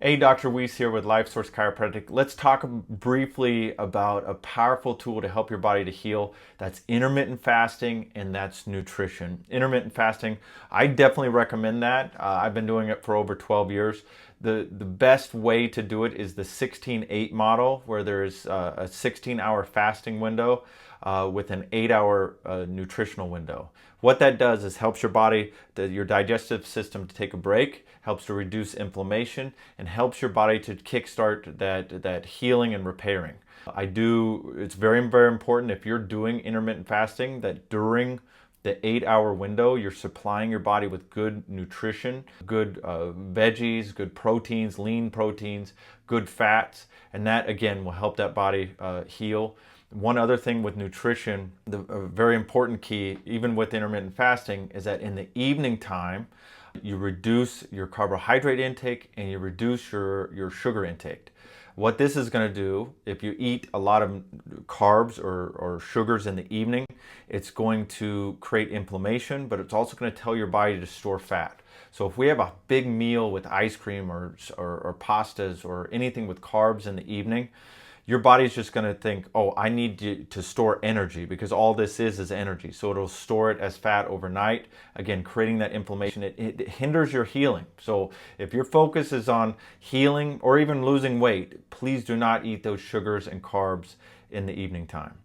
Hey, Dr. Wiese here with Life Source Chiropractic. Let's talk briefly about a powerful tool to help your body to heal. That's intermittent fasting and that's nutrition. Intermittent fasting, I definitely recommend that. I've been doing it for over 12 years. The best way to do it is the 16-8 model, where there's a 16-hour fasting window with an 8-hour nutritional window. What that does is helps your body, your digestive system to take a break, helps to reduce inflammation, and helps your body to kickstart that healing and repairing. It's very, very important if you're doing intermittent fasting that during the 8-hour window, you're supplying your body with good nutrition, good veggies, good proteins, lean proteins, good fats, and that again will help that body heal. One other thing with nutrition, a very important key, even with intermittent fasting, is that in the evening time, you reduce your carbohydrate intake and you reduce your sugar intake. What this is going to do, if you eat a lot of carbs or sugars in the evening, it's going to create inflammation, but it's also going to tell your body to store fat. So if we have a big meal with ice cream or pastas or anything with carbs in the evening, your body's just going to think, oh, I need to store energy, because all this is energy. So it'll store it as fat overnight, again, creating that inflammation. It hinders your healing. So if your focus is on healing or even losing weight, please do not eat those sugars and carbs in the evening time.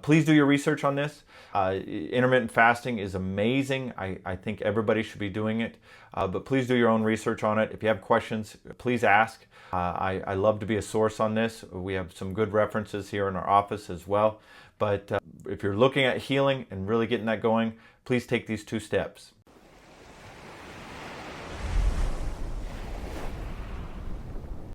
Please do your research on this. Intermittent fasting is amazing. I think everybody should be doing it, but please do your own research on it. If you have questions, please ask. I love to be a source on this. We have some good references here in our office as well. But if you're looking at healing and really getting that going, please take these 2 steps.